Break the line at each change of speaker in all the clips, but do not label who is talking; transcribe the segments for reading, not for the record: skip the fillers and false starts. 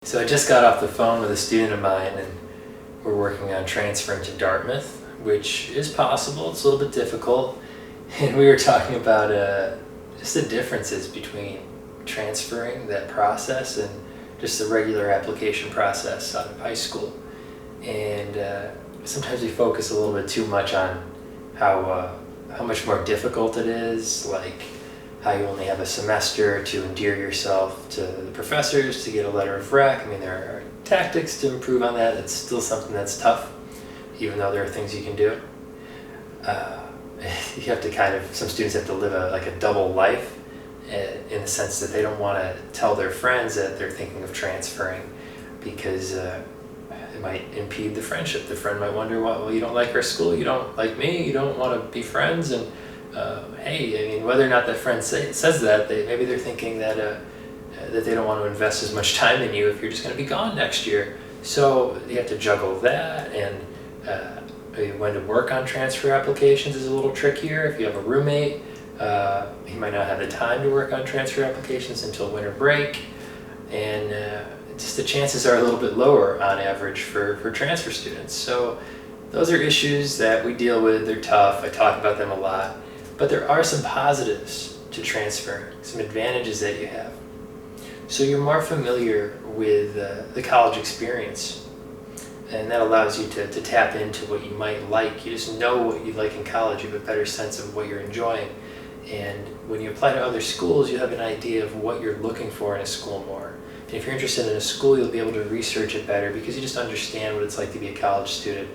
So I just got off the phone with a student of mine, and we're working on transferring to Dartmouth, which is possible. It's a little bit difficult. And we were talking about just the differences between transferring, that process, and just the regular application process out of high school. And sometimes we focus a little bit too much on how much more difficult it is, like how you only have a semester to endear yourself to the professors, to get a letter of rec. I mean, there are tactics to improve on that. It's still something that's tough, even though there are things you can do. You have to some students have to live a double life in the sense that they don't want to tell their friends that they're thinking of transferring because it might impede the friendship. The friend might wonder, well, you don't like our school, you don't like me, you don't want to be friends, and hey, I mean, whether or not that friend says that, maybe they're thinking that that they don't want to invest as much time in you if you're just going to be gone next year. So you have to juggle that, and when to work on transfer applications is a little trickier. If you have a roommate, he might not have the time to work on transfer applications until winter break, and just the chances are a little bit lower on average for transfer students. So those are issues that we deal with. They're tough. I talk about them a lot. But there are some positives to transferring, some advantages that you have. So you're more familiar with the college experience, and that allows you to tap into what you might like. You just know what you like in college. You have a better sense of what you're enjoying. And when you apply to other schools, you have an idea of what you're looking for in a school more. And if you're interested in a school, you'll be able to research it better because you just understand what it's like to be a college student.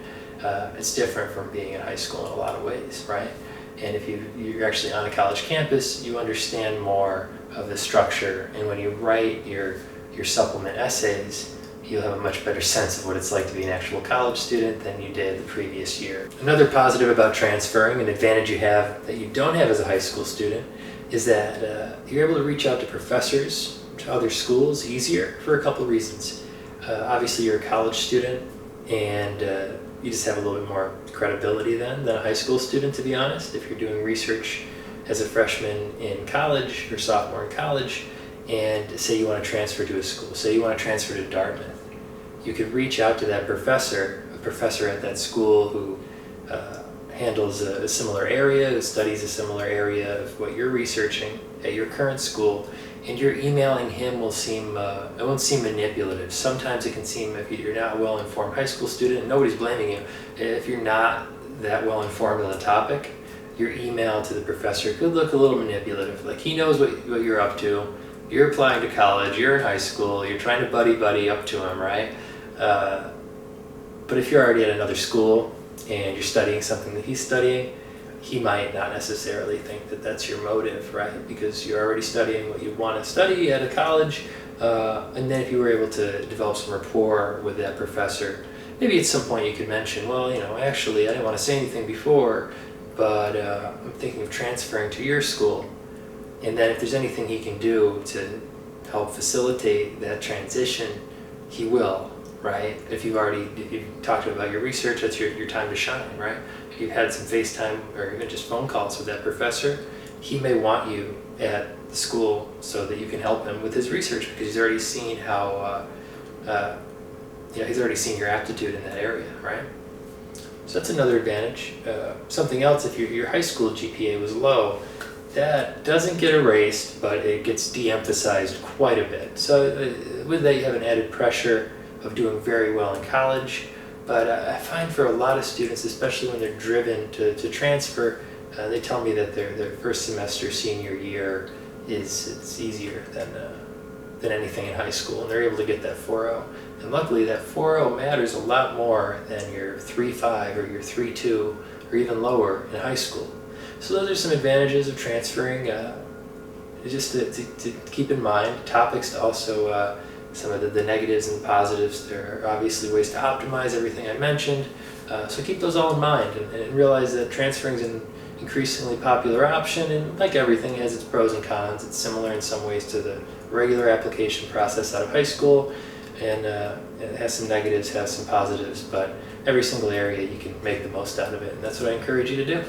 It's different from being in high school in a lot of ways, right? And if you're actually on a college campus, you understand more of the structure. And when you write your supplement essays, you'll have a much better sense of what it's like to be an actual college student than you did the previous year. Another positive about transferring, an advantage you have that you don't have as a high school student, is that you're able to reach out to professors, to other schools easier for a couple of reasons. Obviously, you're a college student, and you just have a little bit more credibility than a high school student, to be honest. If you're doing research as a freshman in college or sophomore in college, and say you want to transfer to a school, say you want to transfer to Dartmouth, you could reach out to that professor, a professor at that school who handles a similar area, who studies a similar area of what you're researching at your current school, and your emailing him will seem, it won't seem manipulative. Sometimes it can seem, if you're not a well-informed high school student, and nobody's blaming you, if you're not that well-informed on the topic, your email to the professor could look a little manipulative. Like, he knows what you're up to, you're applying to college, you're in high school, you're trying to buddy up to him, right? But if you're already at another school, and you're studying something that he's studying, he might not necessarily think that that's your motive, right? Because you're already studying what you want to study at a college, and then if you were able to develop some rapport with that professor, maybe at some point you could mention, well, actually, I didn't want to say anything before, but I'm thinking of transferring to your school. And then if there's anything he can do to help facilitate that transition, he will, right? If you've talked about your research, that's your time to shine, right? If you've had some FaceTime or even just phone calls with that professor, he may want you at the school so that you can help him with his research because he's already seen he's already seen your aptitude in that area, right? So that's another advantage. Something else, if your high school GPA was low, that doesn't get erased, but it gets de-emphasized quite a bit. So with that, you have an added pressure of doing very well in college. But I find for a lot of students, especially when they're driven to transfer, they tell me that their first semester senior year it's easier than anything in high school, and they're able to get that 4.0. And luckily, that 4.0 matters a lot more than your 3.5 or your 3.2 or even lower in high school. So those are some advantages of transferring. Just to keep in mind, topics to also some of the negatives and positives. There are obviously ways to optimize everything I mentioned. So keep those all in mind and realize that transferring is an increasingly popular option, and like everything, it has its pros and cons. It's similar in some ways to the regular application process out of high school, and it has some negatives, has some positives, but every single area you can make the most out of it, and that's what I encourage you to do.